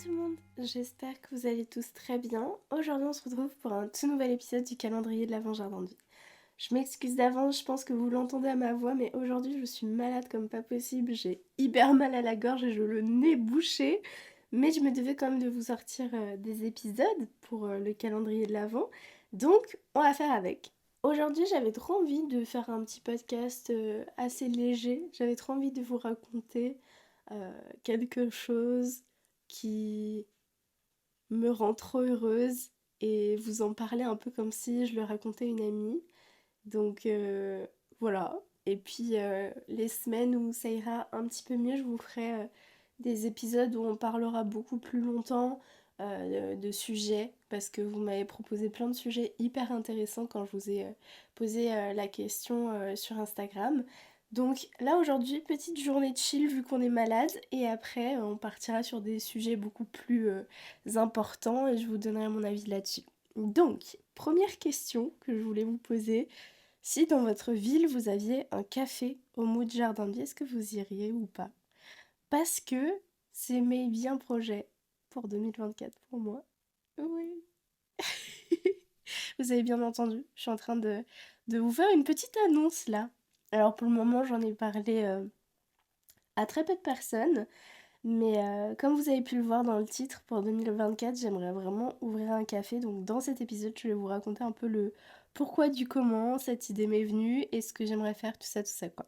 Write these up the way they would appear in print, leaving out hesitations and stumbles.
tout le monde, j'espère que vous allez tous très bien. Aujourd'hui on se retrouve pour un tout nouvel épisode du calendrier de l'Avent Jardin de Vie. Je m'excuse d'avance, je pense que vous l'entendez à ma voix, mais aujourd'hui je suis malade comme pas possible, j'ai hyper mal à la gorge et j'ai le nez bouché. Mais je me devais quand même de vous sortir des épisodes pour le calendrier de l'Avent, donc on va faire avec. Aujourd'hui j'avais trop envie de faire un petit podcast assez léger, j'avais trop envie de vous raconter quelque chose qui me rend trop heureuse et vous en parler un peu comme si je le racontais à une amie. Donc voilà. Et puis les semaines où ça ira un petit peu mieux, je vous ferai des épisodes où on parlera beaucoup plus longtemps de sujets parce que vous m'avez proposé plein de sujets hyper intéressants quand je vous ai posé la question sur Instagram. Donc là aujourd'hui, petite journée de chill vu qu'on est malade et après on partira sur des sujets beaucoup plus importants et je vous donnerai mon avis là-dessus. Donc, première question que je voulais vous poser, si dans votre ville vous aviez un café au Mood Jardin de Vie, est-ce que vous iriez ou pas? Parce que c'est mes bien projets pour 2024 pour moi. Oui. Vous avez bien entendu, je suis en train de vous faire une petite annonce là. Alors pour le moment j'en ai parlé à très peu de personnes, mais comme vous avez pu le voir dans le titre, pour 2024 j'aimerais vraiment ouvrir un café. Donc dans cet épisode je vais vous raconter un peu le pourquoi du comment cette idée m'est venue et ce que j'aimerais faire, tout ça quoi.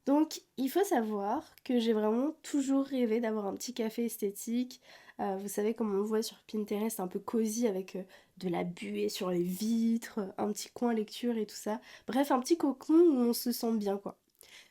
Donc, il faut savoir que j'ai vraiment toujours rêvé d'avoir un petit café esthétique. Vous savez, comme on le voit sur Pinterest, un peu cosy avec de la buée sur les vitres, un petit coin lecture et tout ça. Bref, un petit cocon où on se sent bien, quoi.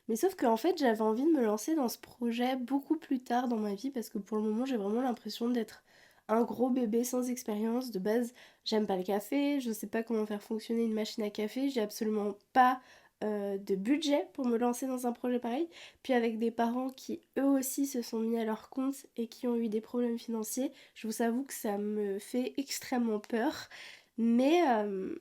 Mais sauf qu'en fait, j'avais envie de me lancer dans ce projet beaucoup plus tard dans ma vie parce que pour le moment, j'ai vraiment l'impression d'être un gros bébé sans expérience. De base, j'aime pas le café, je sais pas comment faire fonctionner une machine à café, j'ai absolument pas de budget pour me lancer dans un projet pareil. Puis avec des parents qui eux aussi se sont mis à leur compte et qui ont eu des problèmes financiers, je vous avoue que ça me fait extrêmement peur. Mais, euh,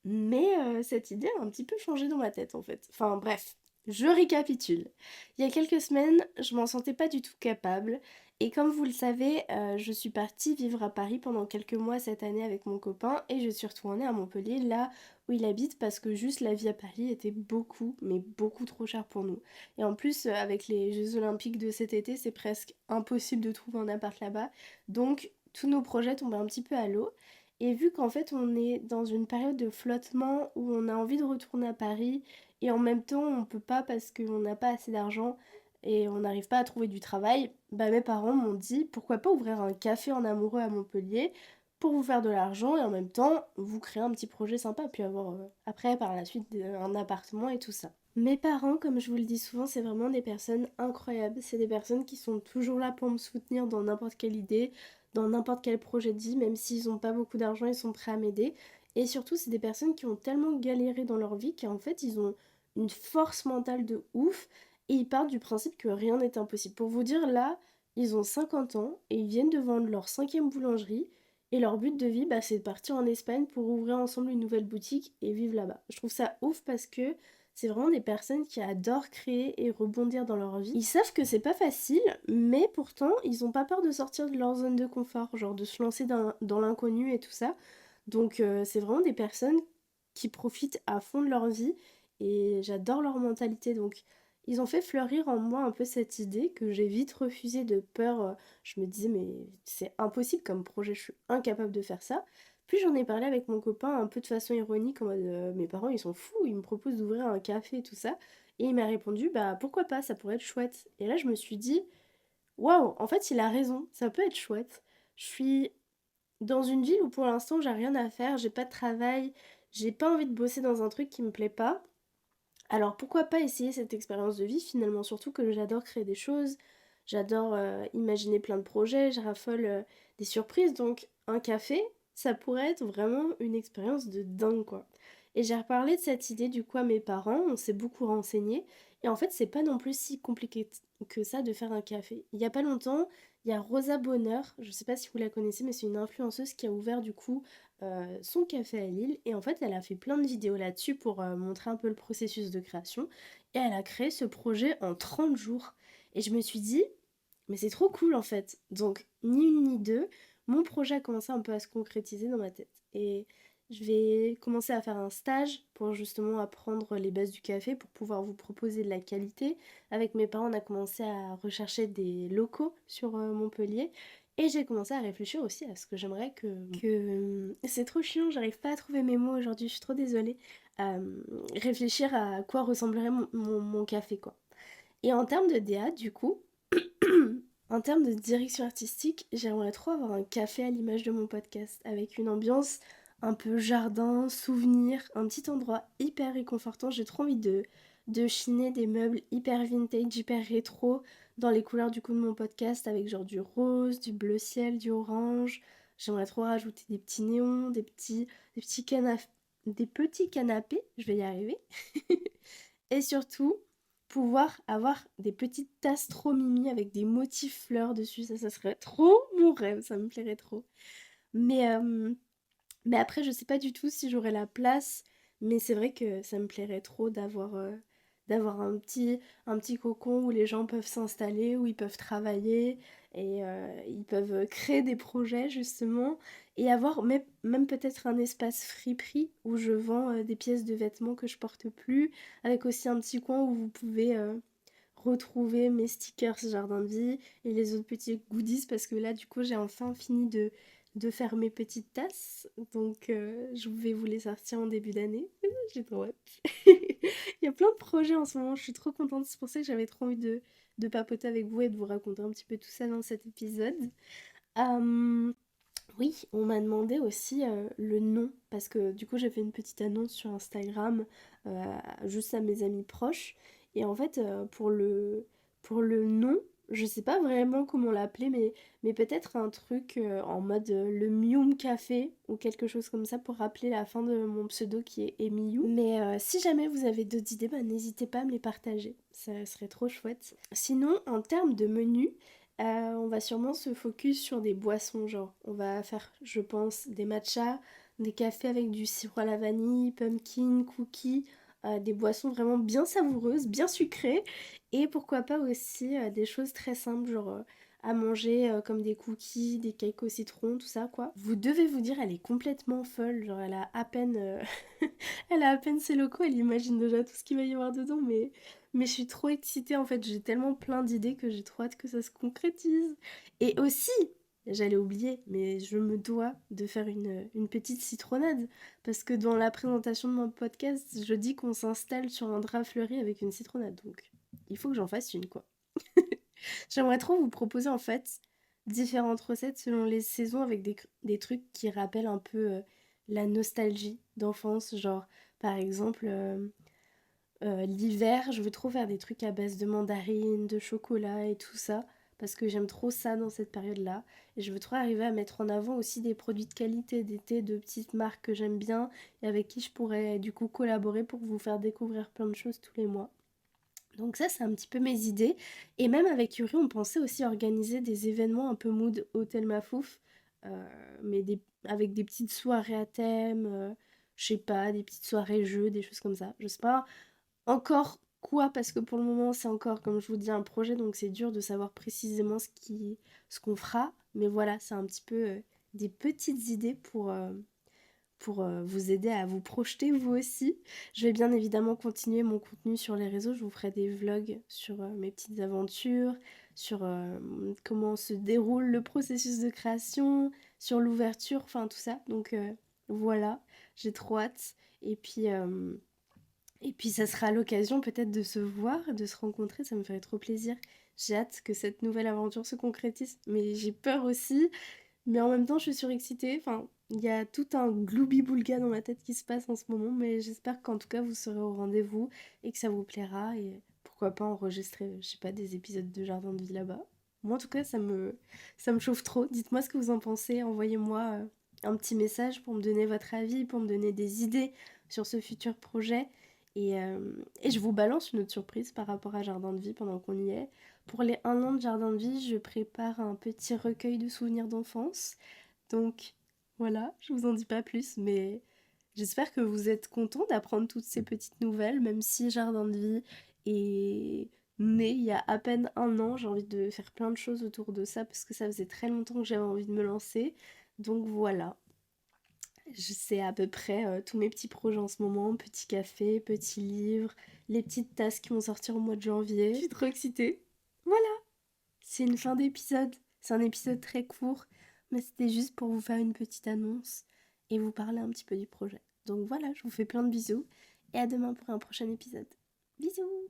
mais cette idée a un petit peu changé dans ma tête en fait. Enfin bref, je récapitule. Il y a quelques semaines, je m'en sentais pas du tout capable. Et comme vous le savez, je suis partie vivre à Paris pendant quelques mois cette année avec mon copain et je suis retournée à Montpellier, là où il habite, parce que juste la vie à Paris était beaucoup, mais beaucoup trop chère pour nous. Et en plus, avec les Jeux Olympiques de cet été, c'est presque impossible de trouver un appart là-bas. Donc tous nos projets tombaient un petit peu à l'eau. Et vu qu'en fait on est dans une période de flottement où on a envie de retourner à Paris et en même temps on peut pas parce qu'on n'a pas assez d'argent et on n'arrive pas à trouver du travail, bah mes parents m'ont dit pourquoi pas ouvrir un café en amoureux à Montpellier pour vous faire de l'argent et en même temps vous créer un petit projet sympa puis avoir après par la suite un appartement et tout ça. Mes parents, comme je vous le dis souvent, c'est vraiment des personnes incroyables. C'est des personnes qui sont toujours là pour me soutenir dans n'importe quelle idée, dans n'importe quel projet de vie, même s'ils n'ont pas beaucoup d'argent, ils sont prêts à m'aider. Et surtout, c'est des personnes qui ont tellement galéré dans leur vie qu'en fait, ils ont une force mentale de ouf et ils partent du principe que rien n'est impossible. Pour vous dire, là, ils ont 50 ans et ils viennent de vendre leur cinquième boulangerie et leur but de vie, bah, c'est de partir en Espagne pour ouvrir ensemble une nouvelle boutique et vivre là-bas. Je trouve ça ouf parce que c'est vraiment des personnes qui adorent créer et rebondir dans leur vie. Ils savent que c'est pas facile, mais pourtant, ils ont pas peur de sortir de leur zone de confort, genre de se lancer dans l'inconnu et tout ça. Donc, c'est vraiment des personnes qui profitent à fond de leur vie et j'adore leur mentalité. Donc, ils ont fait fleurir en moi un peu cette idée que j'ai vite refusée de peur. Je me disais, mais c'est impossible comme projet, je suis incapable de faire ça. Puis j'en ai parlé avec mon copain un peu de façon ironique en mode mes parents ils sont fous, ils me proposent d'ouvrir un café et tout ça. Et il m'a répondu bah pourquoi pas, ça pourrait être chouette. Et là je me suis dit waouh, en fait il a raison, ça peut être chouette. Je suis dans une ville où pour l'instant j'ai rien à faire, j'ai pas de travail, j'ai pas envie de bosser dans un truc qui me plaît pas. Alors pourquoi pas essayer cette expérience de vie finalement, surtout que j'adore créer des choses, j'adore imaginer plein de projets, je raffole des surprises, donc un café, ça pourrait être vraiment une expérience de dingue quoi. Et j'ai reparlé de cette idée du coup à mes parents, on s'est beaucoup renseigné, et en fait c'est pas non plus si compliqué que ça de faire un café. Il y a pas longtemps, il y a Rosa Bonheur, je sais pas si vous la connaissez, mais c'est une influenceuse qui a ouvert du coup son café à Lille et en fait elle a fait plein de vidéos là-dessus pour montrer un peu le processus de création et elle a créé ce projet en 30 jours et je me suis dit Mais c'est trop cool en fait. Donc, ni une ni deux, mon projet a commencé un peu à se concrétiser dans ma tête. Et je vais commencer à faire un stage pour justement apprendre les bases du café pour pouvoir vous proposer de la qualité. Avec mes parents, on a commencé à rechercher des locaux sur Montpellier. Et j'ai commencé à réfléchir aussi à ce que j'aimerais C'est trop chiant, j'arrive pas à trouver mes mots aujourd'hui, je suis trop désolée. Réfléchir à quoi ressemblerait mon café, quoi. Et en termes de DA, du coup, en termes de direction artistique, j'aimerais trop avoir un café à l'image de mon podcast, avec une ambiance un peu jardin, souvenir, un petit endroit hyper réconfortant. J'ai trop envie de chiner des meubles hyper vintage, hyper rétro, dans les couleurs du coup de mon podcast, avec genre du rose, du bleu ciel, du orange. J'aimerais trop rajouter des petits néons, des petits canapés, je vais y arriver. Et surtout, pouvoir avoir des petites tasses trop mimi avec des motifs fleurs dessus, ça serait trop mon rêve, ça me plairait trop. Mais, euh, mais après, je sais pas du tout si j'aurai la place, mais c'est vrai que ça me plairait trop d'avoir un petit cocon où les gens peuvent s'installer, où ils peuvent travailler et ils peuvent créer des projets justement et avoir même peut-être un espace friperie où je vends des pièces de vêtements que je porte plus, avec aussi un petit coin où vous pouvez retrouver mes stickers jardin de vie et les autres petits goodies parce que là du coup j'ai enfin fini de faire mes petites tasses donc je vais vous les sortir en début d'année. J'ai trop hâte. Il y a plein de projets en ce moment, je suis trop contente, c'est pour ça que j'avais trop envie de papoter avec vous et de vous raconter un petit peu tout ça dans cet épisode. Euh, oui, on m'a demandé aussi le nom, parce que du coup j'ai fait une petite annonce sur Instagram juste à mes amis proches. Et en fait, pour le nom, je sais pas vraiment comment l'appeler, mais peut-être un truc en mode le Mium Café ou quelque chose comme ça pour rappeler la fin de mon pseudo qui est Emiyu. Mais si jamais vous avez d'autres idées, bah, n'hésitez pas à me les partager, ça serait trop chouette. Sinon, en termes de menu, on va sûrement se focus sur des boissons, genre on va faire, je pense, des matchas, des cafés avec du sirop à la vanille, pumpkin, cookies, des boissons vraiment bien savoureuses, bien sucrées, et pourquoi pas aussi des choses très simples, genre à manger comme des cookies, des cakes au citron, tout ça quoi. Vous devez vous dire, elle est complètement folle, genre elle a à peine, elle a à peine ses locaux, elle imagine déjà tout ce qu'il va y avoir dedans, mais je suis trop excitée en fait, j'ai tellement plein d'idées que j'ai trop hâte que ça se concrétise. Et aussi, j'allais oublier, mais je me dois de faire une petite citronnade. Parce que dans la présentation de mon podcast, je dis qu'on s'installe sur un drap fleuri avec une citronnade. Donc, il faut que j'en fasse une, quoi. J'aimerais trop vous proposer en fait différentes recettes selon les saisons avec des trucs qui rappellent un peu la nostalgie d'enfance. Genre, par exemple, l'hiver, je veux trop faire des trucs à base de mandarine, de chocolat et tout ça, parce que j'aime trop ça dans cette période-là. Et je veux trop arriver à mettre en avant aussi des produits de qualité d'été, de petites marques que j'aime bien et avec qui je pourrais du coup collaborer pour vous faire découvrir plein de choses tous les mois. Donc ça, c'est un petit peu mes idées. Et même avec Yuri, on pensait aussi organiser des événements un peu mood Hôtel Mafouf, avec des petites soirées à thème, je sais pas, des petites soirées jeux, des choses comme ça. Je sais pas encore quoi, parce que pour le moment, c'est encore, comme je vous dis, un projet, donc c'est dur de savoir précisément ce qu'on fera. Mais voilà, c'est un petit peu des petites idées pour vous aider à vous projeter vous aussi. Je vais bien évidemment continuer mon contenu sur les réseaux, je vous ferai des vlogs sur mes petites aventures, sur comment se déroule le processus de création, sur l'ouverture, enfin tout ça. Donc voilà, j'ai trop hâte. Et puis ça sera l'occasion peut-être de se voir, de se rencontrer, ça me ferait trop plaisir. J'ai hâte que cette nouvelle aventure se concrétise, mais j'ai peur aussi. Mais en même temps, je suis surexcitée. Enfin, il y a tout un gloubi-boulga dans ma tête qui se passe en ce moment, mais j'espère qu'en tout cas vous serez au rendez-vous et que ça vous plaira. Et pourquoi pas enregistrer, je sais pas, des épisodes de Jardin de vie là-bas. Moi, en tout cas, ça me chauffe trop. Dites-moi ce que vous en pensez. Envoyez-moi un petit message pour me donner votre avis, pour me donner des idées sur ce futur projet. Et je vous balance une autre surprise par rapport à Jardin de vie pendant qu'on y est. Pour les 1 an de Jardin de vie, je prépare un petit recueil de souvenirs d'enfance. Donc voilà, je vous en dis pas plus, mais j'espère que vous êtes contents d'apprendre toutes ces petites nouvelles, même si Jardin de vie est né il y a à peine un an. J'ai envie de faire plein de choses autour de ça parce que ça faisait très longtemps que j'avais envie de me lancer. Donc voilà, je sais à peu près tous mes petits projets en ce moment, petit café, petit livre, les petites tasses qui vont sortir au mois de janvier. Je suis trop excitée. Voilà, c'est une fin d'épisode. C'est un épisode très court, mais c'était juste pour vous faire une petite annonce et vous parler un petit peu du projet. Donc voilà, je vous fais plein de bisous et à demain pour un prochain épisode. Bisous!